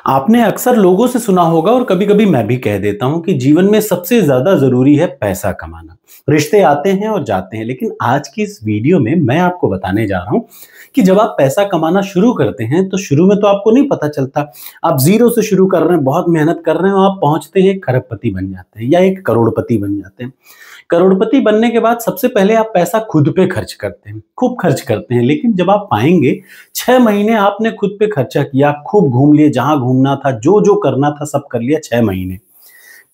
आपने अक्सर लोगों से सुना होगा और कभी-कभी मैं भी कह देता हूं कि जीवन में सबसे ज्यादा जरूरी है पैसा कमाना। रिश्ते आते हैं और जाते हैं, लेकिन आज की इस वीडियो में मैं आपको बताने जा रहा हूं कि जब आप पैसा कमाना शुरू करते हैं तो शुरू में तो आपको नहीं पता चलता। आप जीरो से शुरू कर रहे हैं, बहुत मेहनत कर रहे हैं और आप पहुंचते हैं एक खरबपति बन जाते हैं या एक करोड़पति बन जाते हैं। करोड़पति बनने के बाद सबसे पहले आप पैसा खुद पे खर्च करते हैं, खूब खर्च करते हैं, लेकिन जब आप पाएंगे 6 महीने आपने खुद पे खर्चा किया, खूब घूम लिए, जहां घूमना था, जो जो करना था सब कर लिया 6 महीने।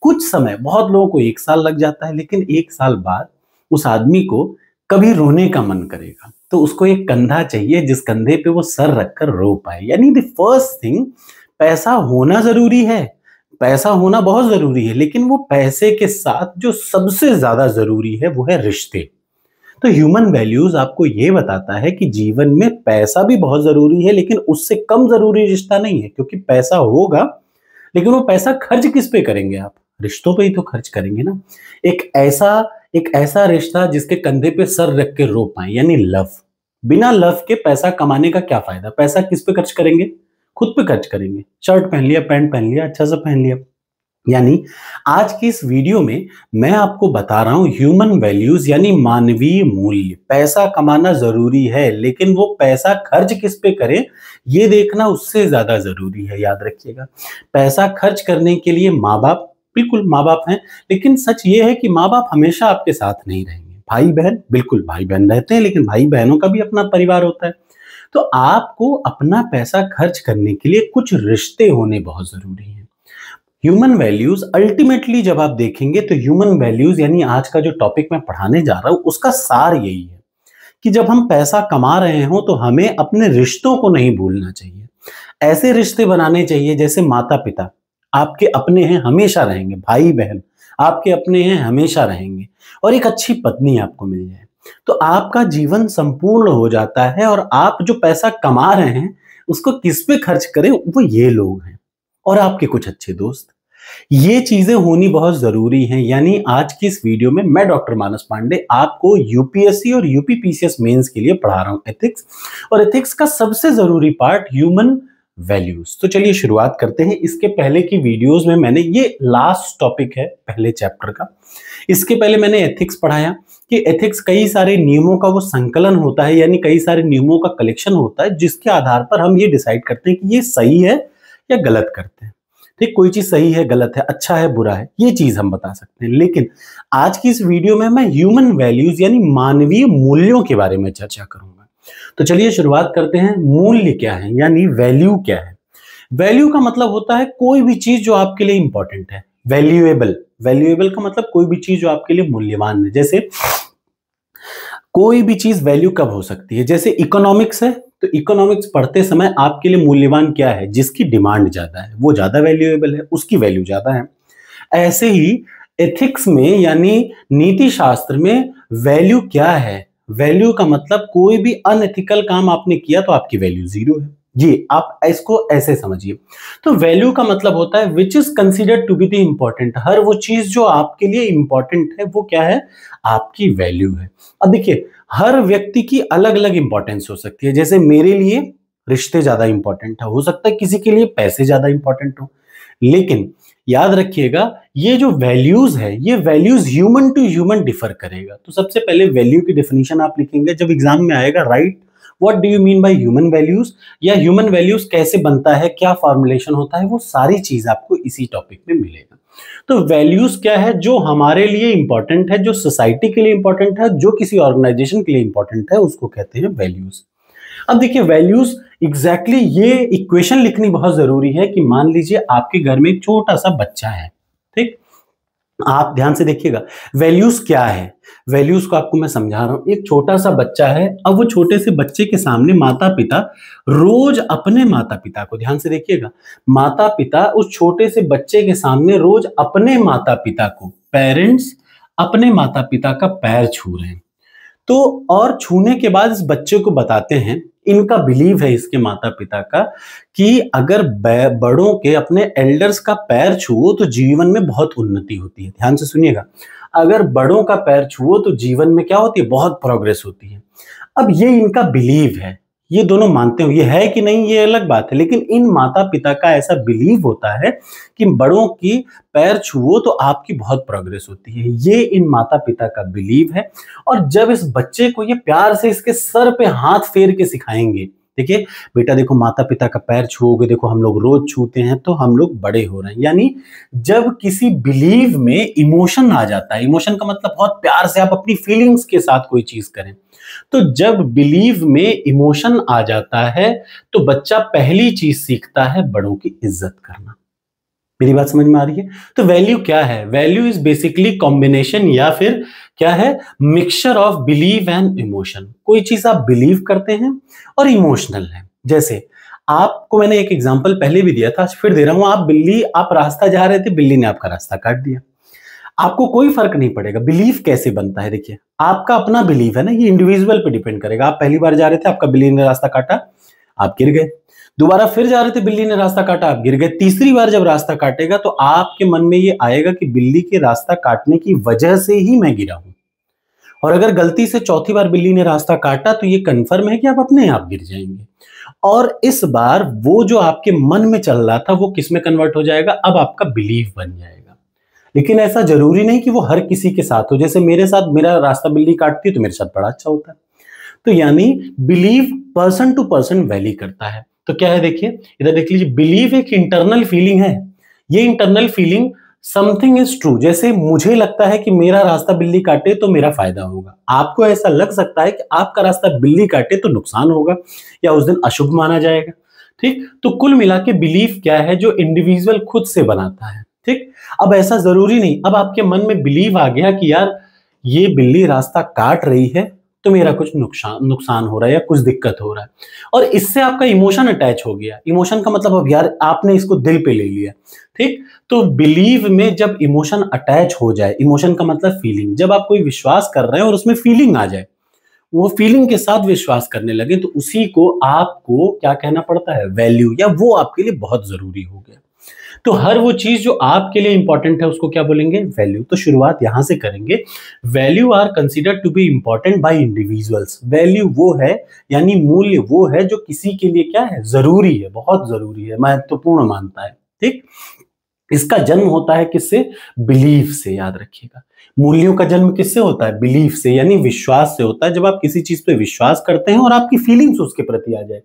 कुछ समय, बहुत लोगों को 1 साल लग जाता है, लेकिन 1 साल बाद उस आदमी को कभी रोने का मन करेगा तो उसको एक कंधा चाहिए जिस कंधे पे वो सर रखकर रो पाए। यानी द फर्स्ट थिंग, पैसा होना जरूरी है, पैसा होना बहुत जरूरी है, लेकिन वो पैसे के साथ जो सबसे ज्यादा जरूरी है वो है रिश्ते। तो ह्यूमन वैल्यूज आपको ये बताता है कि जीवन में पैसा भी बहुत जरूरी है, लेकिन उससे कम जरूरी रिश्ता नहीं है। क्योंकि पैसा होगा, लेकिन वो पैसा खर्च किस पे करेंगे? आप रिश्तों पे ही तो खर्च करेंगे ना। एक ऐसा रिश्ता जिसके कंधे पे सर रख के रो पाए, यानी लव। बिना लव के पैसा कमाने का क्या फायदा? पैसा किस पे खर्च करेंगे? खुद पे खर्च करेंगे। शर्ट पहन लिया, पैंट पहन लिया, अच्छा सा पहन लिया। यानी आज की इस वीडियो में मैं आपको बता रहा हूं ह्यूमन वैल्यूज, यानी मानवीय मूल्य। पैसा कमाना जरूरी है, लेकिन वो पैसा खर्च किस पे करें ये देखना उससे ज्यादा जरूरी है। याद रखिएगा, पैसा खर्च करने के लिए माँ बाप, बिल्कुल माँ बाप हैं, लेकिन सच ये है कि माँ बाप हमेशा आपके साथ नहीं रहेंगे। भाई बहन, बिल्कुल भाई बहन रहते हैं, लेकिन भाई बहनों का भी अपना परिवार होता है। तो आपको अपना पैसा खर्च करने के लिए कुछ रिश्ते होने बहुत जरूरी हैं। ह्यूमन वैल्यूज अल्टीमेटली जब आप देखेंगे तो ह्यूमन वैल्यूज, यानी आज का जो टॉपिक मैं पढ़ाने जा रहा हूं, उसका सार यही है कि जब हम पैसा कमा रहे हो तो हमें अपने रिश्तों को नहीं भूलना चाहिए। ऐसे रिश्ते बनाने चाहिए जैसे माता पिता आपके अपने हैं, हमेशा रहेंगे। भाई बहन आपके अपने हैं, हमेशा रहेंगे। और एक अच्छी पत्नी आपको मिल जाए तो आपका जीवन संपूर्ण हो जाता है। और आप जो पैसा कमा रहे हैं उसको किस पे खर्च करें, वो ये लोग हैं और आपके कुछ अच्छे दोस्त। ये चीजें होनी बहुत जरूरी हैं। यानी आज की इस वीडियो में मैं डॉक्टर मानस पांडे आपको यूपीएससी और यूपीपीसीएस मेंस के लिए पढ़ा रहा हूं एथिक्स। और एथिक्स का सबसे जरूरी पार्ट ह्यूमन वैल्यूज। तो चलिए शुरुआत करते हैं। इसके पहले की वीडियोस में मैंने, ये लास्ट टॉपिक है पहले चैप्टर का, इसके पहले मैंने एथिक्स पढ़ाया कि एथिक्स कई सारे नियमों का वो संकलन होता है, यानी कई सारे नियमों का कलेक्शन होता है जिसके आधार पर हम ये डिसाइड करते हैं कि ये सही है या गलत करते हैं। ठीक, कोई चीज सही है, गलत है, अच्छा है, बुरा है, ये चीज हम बता सकते हैं। लेकिन आज की इस वीडियो में मैं ह्यूमन वैल्यूज यानी मानवीय मूल्यों के बारे में चर्चा करूंगा। तो चलिए शुरुआत करते हैं। मूल्य क्या है, यानी वैल्यू क्या है? वैल्यू का मतलब होता है कोई भी चीज जो आपके लिए इंपॉर्टेंट है। वैल्यूएबल, वैल्यूएबल का मतलब कोई भी चीज जो आपके लिए मूल्यवान है। जैसे कोई भी चीज वैल्यू कब हो सकती है? जैसे इकोनॉमिक्स है तो इकोनॉमिक्स पढ़ते समय आपके लिए मूल्यवान क्या है? जिसकी डिमांड ज्यादा है वो ज्यादा वैल्यूएबल है, उसकी वैल्यू ज्यादा है। ऐसे ही एथिक्स में यानी नीति शास्त्र में वैल्यू क्या है? वैल्यू का मतलब कोई भी अनएथिकल काम आपने किया तो आपकी वैल्यू जीरो है। ये आप इसको ऐसे समझिए। तो वैल्यू का मतलब होता है which is considered to be the important. हर वो चीज जो आपके लिए इंपॉर्टेंट है वो क्या है? आपकी वैल्यू है। अब देखिए, हर व्यक्ति की अलग अलग इंपॉर्टेंस हो सकती है। जैसे मेरे लिए रिश्ते ज्यादा इंपॉर्टेंट है, हो सकता है किसी के लिए पैसे ज्यादा इंपॉर्टेंट हो। लेकिन याद रखिएगा, ये जो वैल्यूज है ये values human to human differ करेगा। तो सबसे पहले वैल्यू की डेफिनेशन आप लिखेंगे जब एग्जाम में आएगा, right what do you mean by human values, या ह्यूमन वैल्यूज कैसे बनता है, क्या फॉर्मुलेशन होता है, वो सारी चीज आपको इसी टॉपिक में मिलेगा। तो वैल्यूज क्या है? जो हमारे लिए इंपॉर्टेंट है, जो सोसाइटी के लिए इंपॉर्टेंट है, जो किसी ऑर्गेनाइजेशन के लिए इंपॉर्टेंट है, उसको कहते हैं वैल्यूज। अब देखिए वैल्यूज एग्जैक्टली ये इक्वेशन लिखनी बहुत जरूरी है कि मान लीजिए आपके घर में एक छोटा सा बच्चा है। ठीक, आप ध्यान से देखिएगा वैल्यूज क्या है। वैल्यूज को आपको मैं समझा रहा हूं। एक छोटा सा बच्चा है, अब वो छोटे से बच्चे के सामने माता पिता रोज अपने माता पिता को, ध्यान से देखिएगा, माता पिता उस छोटे से बच्चे के सामने रोज अपने माता पिता को, पेरेंट्स अपने माता पिता का पैर छू रहे हैं। तो और छूने के बाद इस बच्चे को बताते हैं, इनका बिलीव है इसके माता पिता का, कि अगर बड़ों के, अपने एल्डर्स का पैर छुओ तो जीवन में बहुत उन्नति होती है। ध्यान से सुनिएगा, अगर बड़ों का पैर छुओ तो जीवन में क्या होती है? बहुत प्रोग्रेस होती है। अब ये इनका बिलीव है, ये दोनों मानते हो, ये है कि नहीं ये अलग बात है, लेकिन इन माता पिता का ऐसा बिलीव होता है कि बड़ों की पैर छुओ तो आपकी बहुत प्रोग्रेस होती है। ये इन माता पिता का बिलीव है। और जब इस बच्चे को ये प्यार से इसके सर पे हाथ फेर के सिखाएंगे, देखिए बेटा देखो माता पिता का पैर छुओगे, देखो हम लोग रोज छूते हैं तो हम लोग बड़े हो रहे हैं। यानी जब किसी बिलीव में इमोशन आ जाता है, इमोशन का मतलब बहुत प्यार से आप अपनी फीलिंग्स के साथ कोई चीज करें, तो जब बिलीव में इमोशन आ जाता है तो बच्चा पहली चीज सीखता है बड़ों की इज्जत करना। मेरी बात समझ में आ रही है? तो वैल्यू क्या है? वैल्यू इज बेसिकली कॉम्बिनेशन या फिर क्या है, mixture of believe and emotion. कोई चीज आप बिलीव करते हैं और इमोशनल है। जैसे आपको मैंने एक एग्जांपल पहले भी दिया था, आज फिर दे रहा हूं। आप रास्ता जा रहे थे, बिल्ली ने आपका रास्ता काट दिया, आपको कोई फर्क नहीं पड़ेगा। बिलीव कैसे बनता है? देखिए आपका अपना बिलीव है ना, ये इंडिविजुअल पे डिपेंड करेगा। आप पहली बार जा रहे थे, आपका बिल्ली ने रास्ता काटा, आप गिर गए। दोबारा फिर जा रहे थे, बिल्ली ने रास्ता काटा, आप गिर गए। तीसरी बार जब रास्ता काटेगा तो आपके मन में ये आएगा कि बिल्ली के रास्ता काटने की वजह से ही मैं गिरा हूं। और अगर गलती से चौथी बार बिल्ली ने रास्ता काटा तो ये कंफर्म है कि आप अपने आप गिर जाएंगे। और इस बार वो जो आपके मन में चल रहा था वो किस में कन्वर्ट हो जाएगा? अब आपका बिलीव बन जाएगा। लेकिन ऐसा जरूरी नहीं कि वो हर किसी के साथ हो। जैसे मेरे साथ, मेरा रास्ता बिल्ली काटती है तो मेरे साथ बड़ा अच्छा होता है। तो यानी believe person to person vary करता है। तो क्या है, देखिए इधर देख लीजिए, बिलीव एक इंटरनल फीलिंग है। ये internal feeling something is true. जैसे मुझे लगता है कि मेरा रास्ता बिल्ली काटे तो मेरा फायदा होगा, आपको ऐसा लग सकता है कि आपका रास्ता बिल्ली काटे तो नुकसान होगा या उस दिन अशुभ माना जाएगा। ठीक, तो कुल मिला के बिलीफ क्या है, जो इंडिविजुअल खुद से बनाता है। ठीक, अब ऐसा जरूरी नहीं, अब आपके मन में बिलीव आ गया कि यार ये बिल्ली रास्ता काट रही है तो मेरा कुछ नुकसान हो रहा है या कुछ दिक्कत हो रहा है, और इससे आपका इमोशन अटैच हो गया। इमोशन का मतलब अब यार आपने इसको दिल पे ले लिया। ठीक, तो बिलीव में जब इमोशन अटैच हो जाए, इमोशन का मतलब फीलिंग, जब आप कोई विश्वास कर रहे हैं और उसमें फीलिंग आ जाए, वो फीलिंग के साथ विश्वास करने लगे, तो उसी को आपको क्या कहना पड़ता है, वैल्यू, या वो आपके लिए बहुत जरूरी हो गया। तो हर वो चीज जो आपके लिए इंपॉर्टेंट है उसको क्या बोलेंगे, वैल्यू। तो शुरुआत यहां से करेंगे। Value are considered to be important by individuals. Value वो है, यानी मूल्य वो है जो किसी के लिए क्या है, जरूरी है, बहुत जरूरी है, महत्वपूर्ण मानता है। ठीक, इसका जन्म होता है किससे, बिलीफ से। याद रखिएगा, मूल्यों का जन्म किससे होता है, बिलीफ से, यानी विश्वास से होता है। जब आप किसी चीज पे विश्वास करते हैं और आपकी फीलिंग्स उसके प्रति आ जाए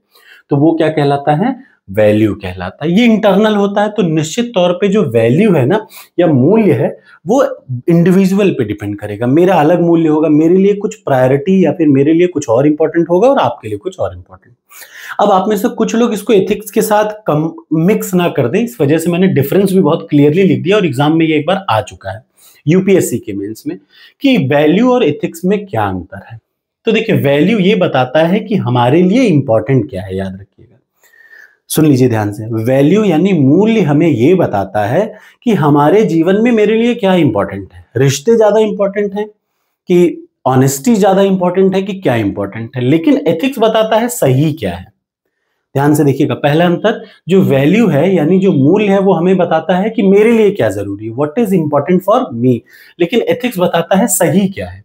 तो वो क्या कहलाता है, वैल्यू कहलाता है। ये इंटरनल होता है। तो निश्चित तौर पे जो वैल्यू है ना या मूल्य है वो इंडिविजुअल पे डिपेंड करेगा। मेरा अलग मूल्य होगा, मेरे लिए कुछ प्रायोरिटी या फिर मेरे लिए कुछ और इंपॉर्टेंट होगा और आपके लिए कुछ और इंपॉर्टेंट। अब आप में से कुछ लोग इसको एथिक्स के साथ कम मिक्स ना कर दें, इस वजह से मैंने डिफरेंस भी बहुत क्लियरली लिख दिया और एग्जाम में ये एक बार आ चुका है यूपीएससी के मेंस में कि वैल्यू और एथिक्स में क्या अंतर है। तो देखिए वैल्यू ये बताता है कि हमारे लिए इंपॉर्टेंट क्या है। याद रखिएगा, सुन लीजिए ध्यान से, वैल्यू यानी मूल्य हमें ये बताता है कि हमारे जीवन में मेरे लिए क्या इंपॉर्टेंट है। रिश्ते ज्यादा इंपॉर्टेंट है कि ऑनेस्टी ज्यादा इंपॉर्टेंट है कि क्या इंपॉर्टेंट है। लेकिन एथिक्स बताता है सही क्या है। ध्यान से देखिएगा, पहला अंतर, जो वैल्यू है यानी जो मूल्य है वो हमें बताता है कि मेरे लिए क्या जरूरी है, what is important for me. लेकिन एथिक्स बताता है सही क्या है।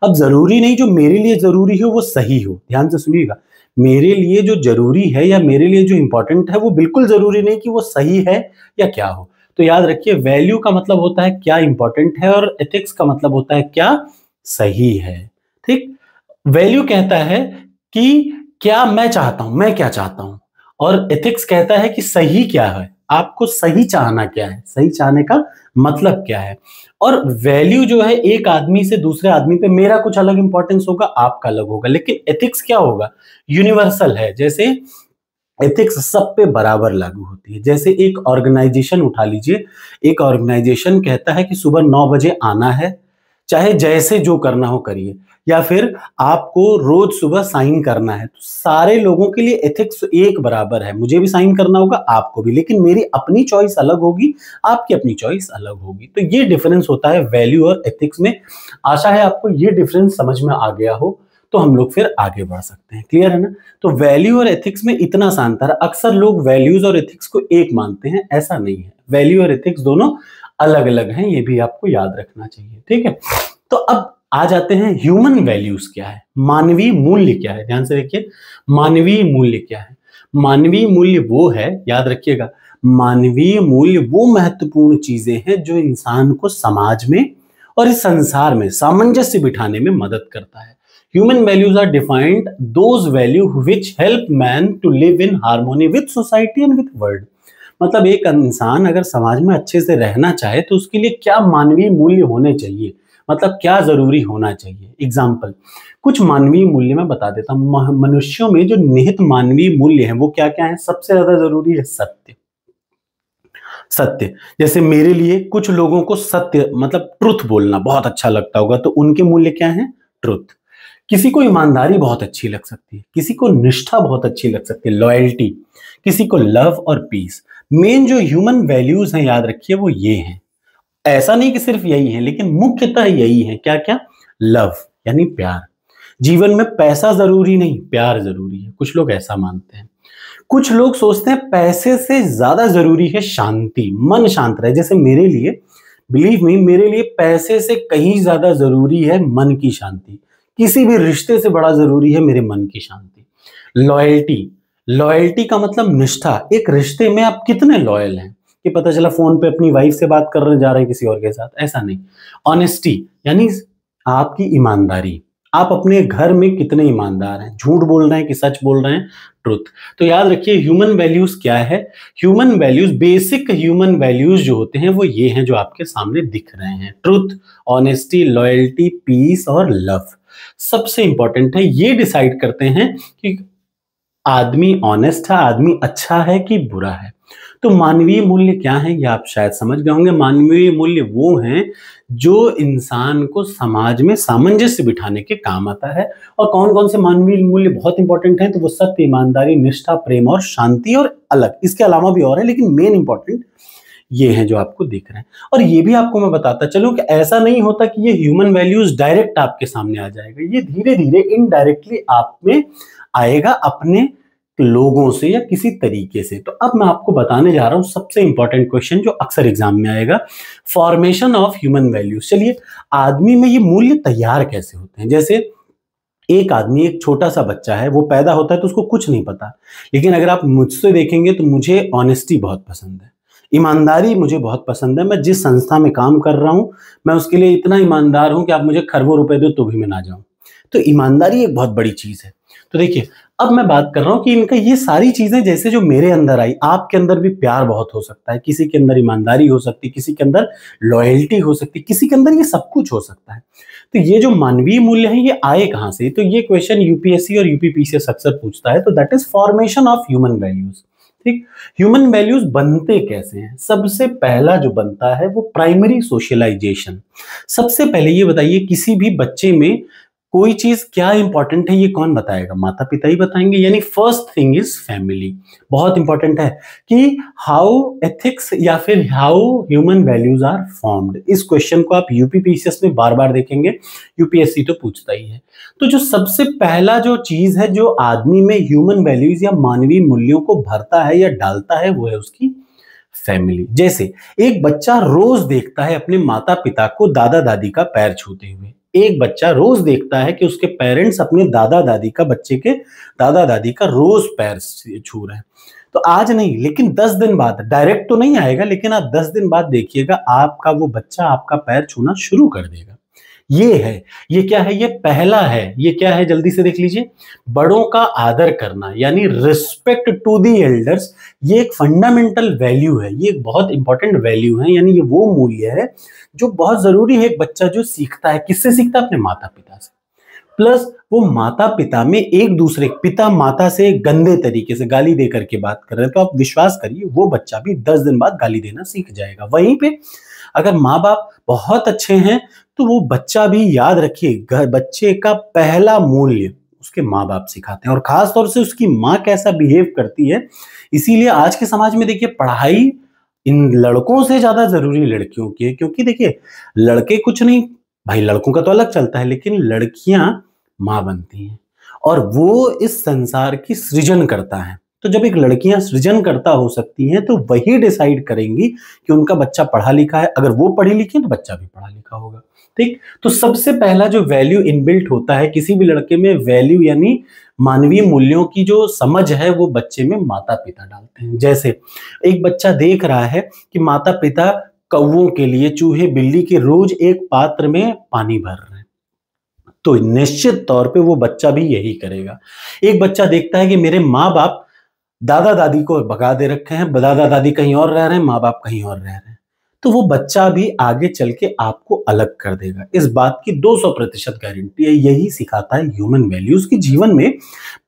अब जरूरी नहीं जो मेरे लिए जरूरी हो वो सही हो। ध्यान से सुनिएगा, मेरे लिए जो जरूरी है या मेरे लिए जो इंपॉर्टेंट है वो बिल्कुल जरूरी नहीं कि वो सही है या क्या हो। तो याद रखिए, वैल्यू का मतलब होता है क्या इंपॉर्टेंट है और एथिक्स का मतलब होता है क्या सही है। ठीक, वैल्यू कहता है कि क्या मैं चाहता हूं, मैं क्या चाहता हूं, और एथिक्स कहता है कि सही क्या है, आपको सही चाहना क्या है, सही चाहने का मतलब क्या है। और वैल्यू जो है एक आदमी से दूसरे आदमी पे, मेरा कुछ अलग इंपॉर्टेंस होगा, आपका अलग होगा। लेकिन एथिक्स क्या होगा, यूनिवर्सल है। जैसे एथिक्स सब पे बराबर लागू होती है। जैसे एक ऑर्गेनाइजेशन उठा लीजिए, एक ऑर्गेनाइजेशन कहता है कि सुबह 9 बजे आना है, चाहे जैसे जो करना हो करिए, या फिर आपको रोज सुबह साइन करना है। तो सारे लोगों के लिए एथिक्स एक बराबर है, मुझे भी साइन करना होगा, आपको भी, लेकिन मेरी अपनी चॉइस अलग होगी, आपकी अपनी चॉइस अलग होगी। तो ये डिफरेंस होता है वैल्यू और एथिक्स में। आशा है आपको ये डिफरेंस समझ में आ गया हो, तो हम लोग फिर आगे बढ़ सकते हैं। क्लियर है ना? तो वैल्यू और एथिक्स में इतना सा अंतर है। अक्सर लोग वैल्यूज और एथिक्स को एक मानते हैं, ऐसा नहीं है। वैल्यू और एथिक्स दोनों अलग अलग हैं, ये भी आपको याद रखना चाहिए। ठीक है, तो अब आ जाते हैं ह्यूमन वैल्यूज क्या है, मानवीय मूल्य क्या है। ध्यान से देखिए, मानवीय मूल्य क्या है। मानवीय मूल्य वो है, याद रखिएगा, मानवीय मूल्य वो महत्वपूर्ण चीजें हैं जो इंसान को समाज में और इस संसार में सामंजस्य बिठाने में मदद करता है। Human values are defined those value which help man to live in harmony with society and with world. मतलब एक इंसान अगर समाज में अच्छे से रहना चाहे तो उसके लिए क्या मानवीय मूल्य होने चाहिए, मतलब क्या जरूरी होना चाहिए। एग्जाम्पल, कुछ मानवीय मूल्य मैं बता देता हूं। मनुष्यों में जो निहित मानवीय मूल्य हैं वो क्या क्या है। सबसे ज्यादा जरूरी है सत्य। सत्य, जैसे मेरे लिए कुछ लोगों को सत्य मतलब ट्रुथ बोलना बहुत अच्छा लगता होगा, तो उनके मूल्य क्या है, ट्रुथ। किसी को ईमानदारी बहुत अच्छी लग सकती है, किसी को निष्ठा बहुत अच्छी लग सकती है, लॉयल्टी, किसी को लव और पीस। मेन जो ह्यूमन वैल्यूज हैं, याद रखिए, वो ये हैं। ऐसा नहीं कि सिर्फ यही है, लेकिन मुख्यतः यही है। क्या क्या, लव यानी प्यार। जीवन में पैसा जरूरी नहीं, प्यार जरूरी है, कुछ लोग ऐसा मानते हैं। कुछ लोग सोचते हैं पैसे से ज्यादा जरूरी है शांति, मन शांत रहे। जैसे मेरे लिए, बिलीव मी, मेरे लिए पैसे से कहीं ज्यादा जरूरी है मन की शांति। किसी भी रिश्ते से बड़ा जरूरी है मेरे मन की शांति। लॉयल्टी, लॉयल्टी का मतलब निष्ठा। एक रिश्ते में आप कितने लॉयल हैं कि पता चला फोन पे अपनी वाइफ से बात करने जा रहे हैं किसी और के साथ, ऐसा नहीं। ऑनेस्टी यानी आपकी ईमानदारी, आप अपने घर में कितने ईमानदार हैं, झूठ बोल रहे हैं कि सच बोल रहे हैं, ट्रुथ। तो याद रखिए ह्यूमन वैल्यूज क्या है। Human values, basic human values जो होते हैं वो ये हैं जो आपके सामने दिख रहे हैं। ट्रुथ, ऑनेस्टी, लॉयल्टी, पीस और लव। सबसे इंपॉर्टेंट है, ये डिसाइड करते हैं कि आदमी ऑनेस्ट है, आदमी अच्छा है कि बुरा है। तो मानवीय मूल्य क्या है, ये आप शायद समझ गए होंगे। मानवीय मूल्य वो हैं जो इंसान को समाज में सामंजस्य बिठाने के काम आता है। और कौन कौन से मानवीय मूल्य बहुत इंपॉर्टेंट हैं, तो वो सत्य, ईमानदारी, निष्ठा, प्रेम और शांति, और अलग इसके अलावा भी और है, लेकिन मेन इंपॉर्टेंट ये हैं जो आपको दिख रहे हैं। और ये भी आपको मैं बताता चलूं कि ऐसा नहीं होता कि ये ह्यूमन वैल्यूज डायरेक्ट आपके सामने आ जाएगा, ये धीरे धीरे इनडायरेक्टली आप में आएगा, अपने लोगों से या किसी तरीके से। तो अब मैं आपको बताने जा रहा हूं सबसे इंपॉर्टेंट क्वेश्चन जो अक्सर एग्जाम में आएगा, फॉर्मेशन ऑफ ह्यूमन वैल्यूज। चलिए, आदमी में ये मूल्य तैयार कैसे होते हैं। जैसे एक आदमी, एक छोटा सा बच्चा है, वो पैदा होता है तो उसको कुछ नहीं पता, लेकिन अगर आप मुझसे देखेंगे तो मुझे ऑनेस्टी बहुत पसंद है, ईमानदारी मुझे बहुत पसंद है। मैं जिस संस्था में काम कर रहा हूं, मैं उसके लिए इतना ईमानदार हूं कि आप मुझे खरबों रुपए दो तो भी मैं ना जाऊं। तो ईमानदारी एक बहुत बड़ी चीज है। तो देखिए, अब मैं बात कर रहा हूं कि इनका ये सारी चीजें जैसे जो मेरे अंदर आई, आपके अंदर भी प्यार बहुत हो सकता है, किसी के अंदर ईमानदारी हो सकती है, किसी के अंदर लॉयल्टी हो सकती है, किसी के अंदर ये सब कुछ हो सकता है। तो ये जो मानवीय मूल्य हैं ये आए कहां से, तो ये क्वेश्चन यूपीएससी और यूपीपीसीएस अक्सर पूछता है। तो that is formation of human values. ठीक, ह्यूमन वैल्यूज बनते कैसे हैं। सबसे पहला जो बनता है वो प्राइमरी सोशलाइजेशन। सबसे पहले ये बताइए, किसी भी बच्चे में कोई चीज क्या इंपॉर्टेंट है, ये कौन बताएगा, माता पिता ही बताएंगे। यानी फर्स्ट थिंग इज फैमिली। बहुत इंपॉर्टेंट है कि हाउ एथिक्स या फिर how human values are formed. इस क्वेश्चन को आप यूपीपीसीएस में बार बार देखेंगे, यूपीएससी तो पूछता ही है। तो जो सबसे पहला जो चीज है जो आदमी में ह्यूमन वैल्यूज या मानवीय मूल्यों को भरता है या डालता है, वो है उसकी फैमिली। जैसे एक बच्चा रोज देखता है अपने माता पिता को दादा दादी का पैर छूते हुए। एक बच्चा रोज देखता है कि उसके पेरेंट्स अपने दादा दादी का, बच्चे के दादा दादी का रोज पैर छू रहे हैं। तो आज नहीं, लेकिन 10 दिन बाद, डायरेक्ट तो नहीं आएगा, लेकिन आप 10 दिन बाद देखिएगा आपका वो बच्चा आपका पैर छूना शुरू कर देगा। ये है, ये क्या है, ये पहला है। ये क्या है, जल्दी से देख लीजिए, बड़ों का आदर करना, यानी रिस्पेक्ट टू दी एल्डर्स। ये एक फंडामेंटल वैल्यू है, ये एक बहुत इंपॉर्टेंट वैल्यू है। यानी ये वो मूल्य है जो बहुत जरूरी है। एक बच्चा जो सीखता है, किससे सीखता है, अपने माता पिता से। प्लस वो माता पिता में एक दूसरे, पिता माता से गंदे तरीके से गाली दे करके बात कर रहे हैं, तो आप विश्वास करिए वो बच्चा भी 10 दिन बाद गाली देना सीख जाएगा। वहीं पे अगर माँ बाप बहुत अच्छे हैं तो वो बच्चा भी, याद रखिए, बच्चे का पहला मूल्य उसके माँ बाप सिखाते हैं, और खास तौर से उसकी माँ कैसा बिहेव करती है। इसीलिए आज के समाज में देखिए, पढ़ाई इन लड़कों से ज्यादा जरूरी लड़कियों की है। क्योंकि देखिए, लड़के कुछ नहीं, भाई लड़कों का तो अलग चलता है, लेकिन लड़कियां माँ बनती हैं और वो इस संसार की सृजन करता है। तो जब एक लड़कियां सृजनकर्ता हो सकती हैं तो वही डिसाइड करेंगी कि उनका बच्चा पढ़ा लिखा है। अगर वो पढ़ी लिखी है तो बच्चा भी पढ़ा लिखा होगा। ठीक, तो सबसे पहला जो वैल्यू इनबिल्ट होता है किसी भी लड़के में, वैल्यू यानी मानवीय मूल्यों की जो समझ है, वो बच्चे में माता पिता डालते हैं। जैसे एक बच्चा देख रहा है कि माता पिता कौवों के लिए, चूहे बिल्ली के रोज एक पात्र में पानी भर रहे हैं, तो निश्चित तौर पे वो बच्चा भी यही करेगा। एक बच्चा देखता है कि मेरे माँ बाप दादा दादी को भगा दे रखे हैं, दादा दादी कहीं और रह रहे हैं, माँ बाप कहीं और रह रहे हैं, तो वो बच्चा भी आगे चल के आपको अलग कर देगा। इस बात की 200% गारंटी है। यही सिखाता है ह्यूमन वैल्यूज की जीवन में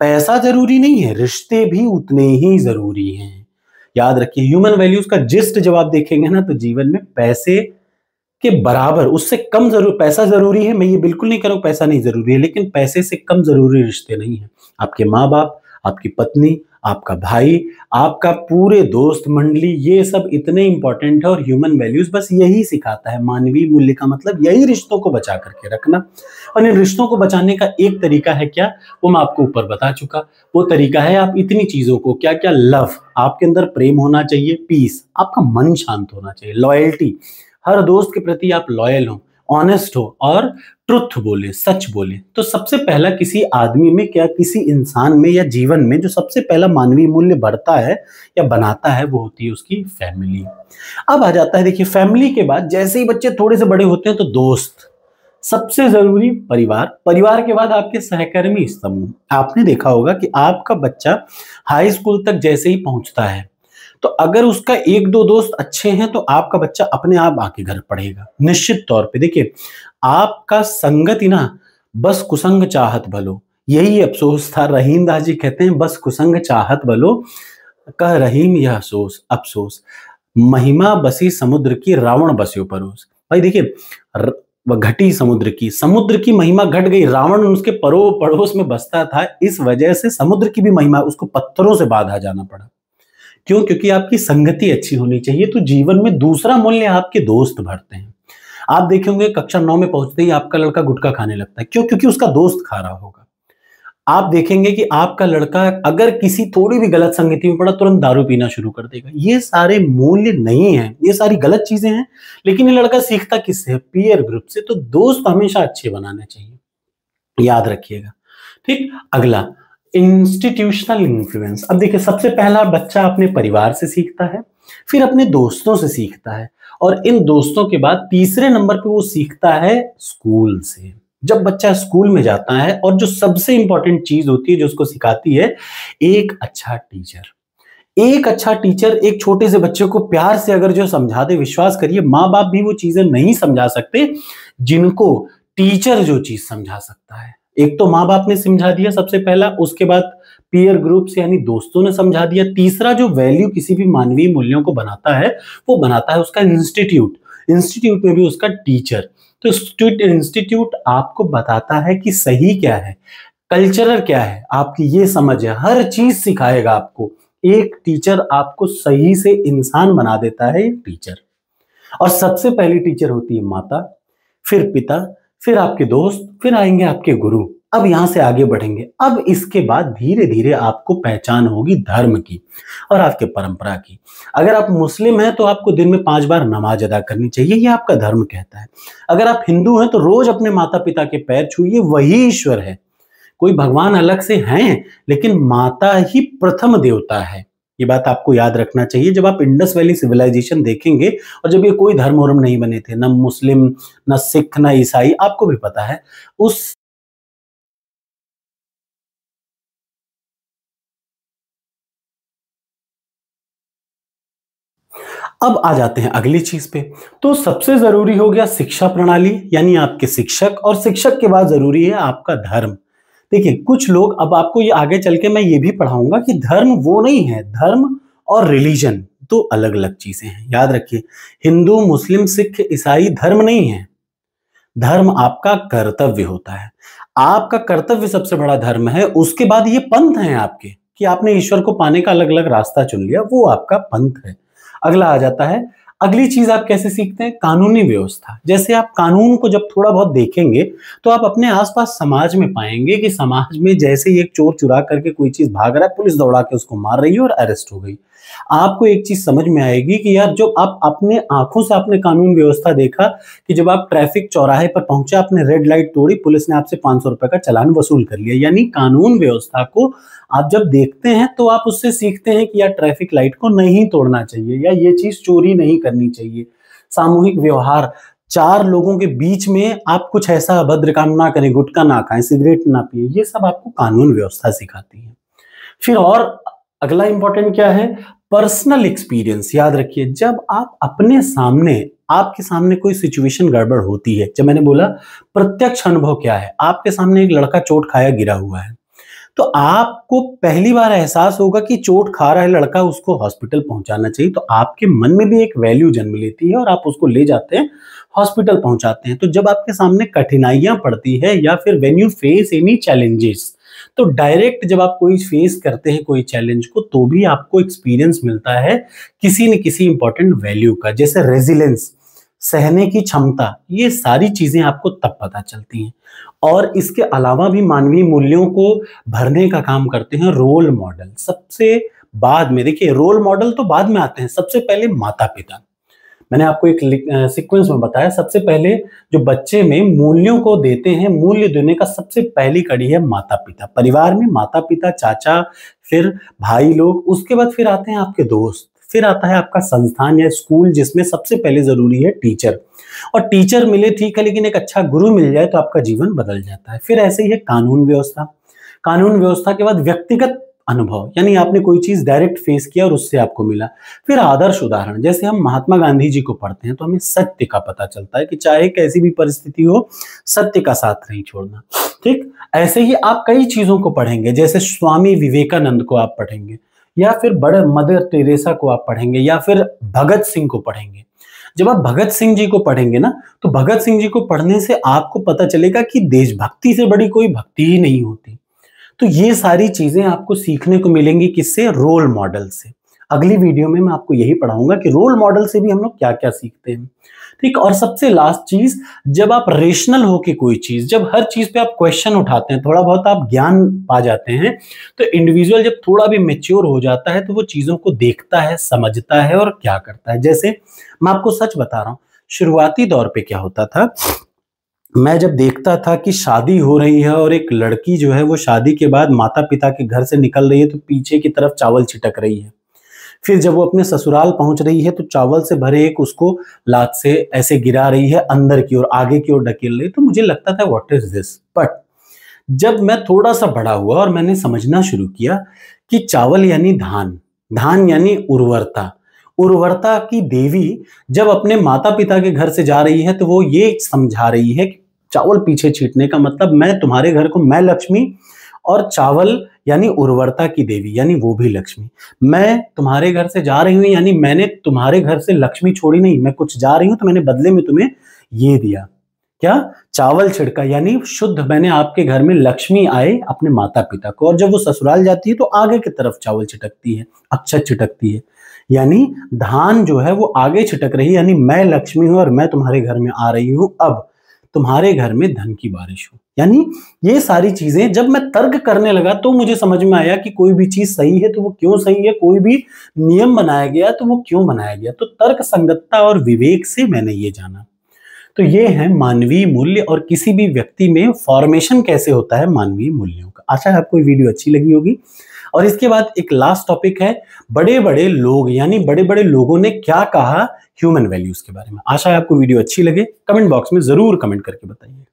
पैसा जरूरी नहीं है, रिश्ते भी उतने ही जरूरी हैं। याद रखिए, ह्यूमन वैल्यूज का जिस्ट जब आप देखेंगे ना, तो जीवन में पैसे के बराबर, उससे कम जरूर पैसा जरूरी है। मैं ये बिल्कुल नहीं कह रहा हूं पैसा नहीं जरूरी है, लेकिन पैसे से कम जरूरी रिश्ते नहीं है। आपके माँ बाप, आपकी पत्नी, आपका भाई, आपका पूरे दोस्त मंडली, ये सब इतने इंपॉर्टेंट है। और ह्यूमन वैल्यूज बस यही सिखाता है। मानवीय मूल्य का मतलब यही रिश्तों को बचा करके रखना। और इन रिश्तों को बचाने का एक तरीका है क्या, वो मैं आपको ऊपर बता चुका। वो तरीका है आप इतनी चीजों को, क्या क्या, लव, आपके अंदर प्रेम होना चाहिए, पीस, आपका मन शांत होना चाहिए, लॉयल्टी, हर दोस्त के प्रति आप लॉयल हो, ऑनेस्ट हो और ट्रुथ बोले, सच बोले। तो सबसे पहला किसी आदमी में, क्या किसी इंसान में या जीवन में जो सबसे पहला मानवीय मूल्य बढ़ता है या बनाता है, वो होती है उसकी फैमिली। अब आ जाता है, देखिए, फैमिली के बाद जैसे ही बच्चे थोड़े से बड़े होते हैं तो दोस्त, सबसे जरूरी परिवार, परिवार के बाद आपके सहकर्मी समूह। आपने देखा होगा कि आपका बच्चा हाई स्कूल तक जैसे ही पहुंचता है, तो अगर उसका एक दो दोस्त अच्छे हैं तो आपका बच्चा अपने आप आके घर पढ़ेगा निश्चित तौर पे। देखिए, आपका संगति ना, बस कुसंग चाहत भलो, यही अफसोस था। रहीम दास जी कहते हैं, बस कुसंग चाहत भलो, कह रहीम यह अफसोस अफसोस, महिमा बसी समुद्र की, रावण बस्यो परोस। भाई देखिए, वह घटी समुद्र की महिमा घट गई, रावण उसके पड़ोस में बसता था, इस वजह से समुद्र की भी महिमा उसको पत्थरों से बांधा जाना पड़ा। क्यों? क्योंकि आपकी संगति अच्छी होनी चाहिए। तो जीवन में दूसरा मूल्य आपके दोस्त भरते हैं। आप देखेंगे कक्षा 9 में पहुंचते ही आपका लड़का गुटखा खाने लगता है। क्यों? क्योंकि उसका दोस्त खा रहा होगा। आप देखेंगे कि आपका लड़का अगर किसी थोड़ी भी गलत संगति में पड़ा, तुरंत दारू पीना शुरू कर देगा। ये सारे मूल्य नहीं है, ये सारी गलत चीजें हैं। लेकिन ये लड़का सीखता किससे? पीयर ग्रुप से। तो दोस्त हमेशा अच्छे बनाने चाहिए, याद रखिएगा। ठीक, अगला, इंस्टीट्यूशनल इन्फ्लुएंस। अब देखिए, सबसे पहला बच्चा अपने परिवार से सीखता है, फिर अपने दोस्तों से सीखता है, और इन दोस्तों के बाद तीसरे नंबर पे वो सीखता है स्कूल से। जब बच्चा स्कूल में जाता है, और जो सबसे इंपॉर्टेंट चीज होती है जो उसको सिखाती है, एक अच्छा टीचर। एक अच्छा टीचर एक छोटे से बच्चे को प्यार से अगर जो समझा दे, विश्वास करिए, माँ बाप भी वो चीजें नहीं समझा सकते जिनको टीचर जो चीज समझा सकता है। एक तो माँ बाप ने समझा दिया सबसे पहला, उसके बाद पीयर ग्रुप से यानी दोस्तों ने समझा दिया। तीसरा जो वैल्यू किसी भी मानवीय मूल्यों को बनाता है, वो बनाता है उसका इंस्टीट्यूट। इंस्टीट्यूट में भी उसका टीचर। तो इंस्टीट्यूट आपको बताता है कि सही क्या है, कल्चरल क्या है, आपकी ये समझ है, हर चीज सिखाएगा आपको। एक टीचर आपको सही से इंसान बना देता है, एक टीचर। और सबसे पहली टीचर होती है माता, फिर पिता, फिर आपके दोस्त, फिर आएंगे आपके गुरु। अब यहां से आगे बढ़ेंगे। अब इसके बाद धीरे धीरे आपको पहचान होगी धर्म की और आपके परंपरा की। अगर आप मुस्लिम हैं तो आपको दिन में 5 बार नमाज अदा करनी चाहिए, ये आपका धर्म कहता है। अगर आप हिंदू हैं तो रोज अपने माता पिता के पैर छूइए, वही ईश्वर है। कोई भगवान अलग से हैं, लेकिन माता ही प्रथम देवता है। ये बात आपको याद रखना चाहिए। जब आप इंडस वैली सिविलाइजेशन देखेंगे, और जब ये कोई धर्म वर्म नहीं बने थे, न मुस्लिम, न सिख, न ईसाई, आपको भी पता है, उस अब आ जाते हैं अगली चीज पे। तो सबसे जरूरी हो गया शिक्षा प्रणाली, यानी आपके शिक्षक, और शिक्षक के बाद जरूरी है आपका धर्म। देखिए, कुछ लोग, अब आपको ये आगे चल के मैं ये भी पढ़ाऊंगा कि धर्म वो नहीं है, धर्म और रिलीजन तो अलग अलग चीजें हैं। याद रखिए, हिंदू, मुस्लिम, सिख, ईसाई धर्म नहीं है। धर्म आपका कर्तव्य होता है। आपका कर्तव्य सबसे बड़ा धर्म है। उसके बाद ये पंथ है आपके, कि आपने ईश्वर को पाने का अलग अलग रास्ता चुन लिया, वो आपका पंथ है। अगला आ जाता है अगली चीज आप कैसे सीखते हैं? कानूनी व्यवस्था। जैसे आप कानून को जब थोड़ा बहुत देखेंगे तो आप अपने आसपास समाज में पाएंगे कि समाज में जैसे ही एक चोर चुरा करके कोई चीज भाग रहा है, पुलिस दौड़ा के उसको मार रही है और अरेस्ट हो गई। आपको एक चीज समझ में आएगी कि यार जो आप अपने आंखों से आपने कानून व्यवस्था देखा कि जब आप ट्रैफिक चौराहे पर पहुंचे, आपने रेड लाइट तोड़ी, पुलिस ने आपसे 500 रुपए का चालान वसूल कर लिया। यानी कानून व्यवस्था को आप जब देखते हैं तो आप उससे सीखते हैं कि यार ट्रैफिक लाइट को नहीं तोड़ना चाहिए, या ये चीज चोरी नहीं करनी चाहिए। सामूहिक व्यवहार, 4 लोगों के बीच में आप कुछ ऐसा अभद्र काम ना करें, गुटखा ना खाएं, सिगरेट ना पिए, ये सब आपको कानून व्यवस्था सिखाती है। फिर और अगला इंपॉर्टेंट क्या है? Personal experience. याद रखिए, जब आप अपने सामने, आपके सामने कोई सिचुएशन गड़बड़ होती है, जब मैंने बोला प्रत्यक्ष अनुभव क्या है, आपके सामने एक लड़का चोट खाया गिरा हुआ है, तो आपको पहली बार एहसास होगा कि चोट खा रहा है लड़का, उसको हॉस्पिटल पहुंचाना चाहिए। तो आपके मन में भी एक वैल्यू जन्म लेती है और आप उसको ले जाते हैं, हॉस्पिटल पहुंचाते हैं। तो जब आपके सामने कठिनाइयां पड़ती है या फिर when you face any challenges, तो डायरेक्ट जब आप कोई फेस करते हैं कोई चैलेंज को, तो भी आपको एक्सपीरियंस मिलता है किसी न किसी इंपॉर्टेंट वैल्यू का, जैसे रेजिलेंस, सहने की क्षमता। ये सारी चीजें आपको तब पता चलती हैं। और इसके अलावा भी मानवीय मूल्यों को भरने का काम करते हैं रोल मॉडल। सबसे बाद में देखिए, रोल मॉडल तो बाद में आते हैं, सबसे पहले माता पिता। मैंने आपको एक सीक्वेंस में बताया, सबसे पहले जो बच्चे में मूल्यों को देते हैं, मूल्य देने का सबसे पहली कड़ी है माता पिता। परिवार में माता पिता, चाचा, फिर भाई लोग, उसके बाद फिर आते हैं आपके दोस्त, फिर आता है आपका संस्थान या स्कूल, जिसमें सबसे पहले जरूरी है टीचर। और टीचर मिले ठीक है, लेकिन एक अच्छा गुरु मिल जाए तो आपका जीवन बदल जाता है। फिर ऐसे ही है कानून व्यवस्था। कानून व्यवस्था के बाद व्यक्तिगत अनुभव, यानी आपने कोई चीज डायरेक्ट फेस किया और उससे आपको मिला। फिर आदर्श उदाहरण, जैसे हम महात्मा गांधी जी को पढ़ते हैं तो हमें सत्य का पता चलता है कि चाहे कैसी भी परिस्थिति हो, सत्य का साथ नहीं छोड़ना। ठीक, ऐसे ही आप कई चीजों को पढ़ेंगे, जैसे स्वामी विवेकानंद को आप पढ़ेंगे, या फिर बड़े मदर टेरेसा को आप पढ़ेंगे, या फिर भगत सिंह को पढ़ेंगे। जब आप भगत सिंह जी को पढ़ेंगे ना, तो भगत सिंह जी को पढ़ने से आपको पता चलेगा कि देशभक्ति से बड़ी कोई भक्ति ही नहीं होती। तो ये सारी चीजें आपको सीखने को मिलेंगी, किससे? रोल मॉडल से। अगली वीडियो में मैं आपको यही पढ़ाऊंगा कि रोल मॉडल से भी हम लोग क्या क्या सीखते हैं। ठीक, और सबसे लास्ट चीज, जब आप रेशनल होके कोई चीज, जब हर चीज पे आप क्वेश्चन उठाते हैं, थोड़ा बहुत आप ज्ञान पा जाते हैं, तो इंडिविजुअल जब थोड़ा भी मैच्योर हो जाता है तो वो चीजों को देखता है, समझता है और क्या करता है। जैसे मैं आपको सच बता रहा हूं, शुरुआती दौर पे क्या होता था, मैं जब देखता था कि शादी हो रही है और एक लड़की जो है वो शादी के बाद माता पिता के घर से निकल रही है तो पीछे की तरफ चावल छिटक रही है। फिर जब वो अपने ससुराल पहुंच रही है तो चावल से भरे एक उसको लात से ऐसे गिरा रही है, अंदर की ओर, आगे की ओर ढकेल रही है। तो मुझे लगता था व्हाट इज दिस। बट जब मैं थोड़ा सा बड़ा हुआ और मैंने समझना शुरू किया कि चावल यानी धान, धान यानी उर्वरता, उर्वरता की देवी जब अपने माता पिता के घर से जा रही है तो वो ये समझा रही है कि चावल पीछे छींटने का मतलब मैं तुम्हारे घर को, मैं लक्ष्मी, और चावल यानी उर्वरता की देवी, यानी वो भी लक्ष्मी। मैं तुम्हारे घर से जा रही हूं, यानी मैंने तुम्हारे घर से लक्ष्मी छोड़ी नहीं, मैं कुछ जा रही हूं तो मैंने बदले में तुम्हें ये दिया, क्या? चावल छिड़का, यानी शुद्ध मैंने आपके घर में लक्ष्मी आए अपने माता पिता को। और जब वो ससुराल जाती है तो आगे की तरफ चावल छिटकती है, अक्षत छिटकती है, यानी धान जो है वो आगे छिटक रही है, यानी मैं लक्ष्मी हूं और मैं तुम्हारे घर में आ रही हूं, अब तुम्हारे घर में धन की बारिश हो। यानी ये सारी चीजें जब मैं तर्क करने लगा तो मुझे समझ में आया कि कोई भी चीज सही है तो वो क्यों सही है, कोई भी नियम बनाया गया तो वो क्यों बनाया गया। तो तर्क संगतता और विवेक से मैंने ये जाना। तो ये है मानवीय मूल्य और किसी भी व्यक्ति में फॉर्मेशन कैसे होता है मानवीय मूल्यों का। आशा है आपको वीडियो अच्छी लगी होगी। और इसके बाद एक लास्ट टॉपिक है बड़े बड़े लोग, यानी बड़े बड़े लोगों ने क्या कहा ह्यूमन वैल्यूज के बारे में। आशा है आपको वीडियो अच्छी लगे। कमेंट बॉक्स में जरूर कमेंट करके बताइए।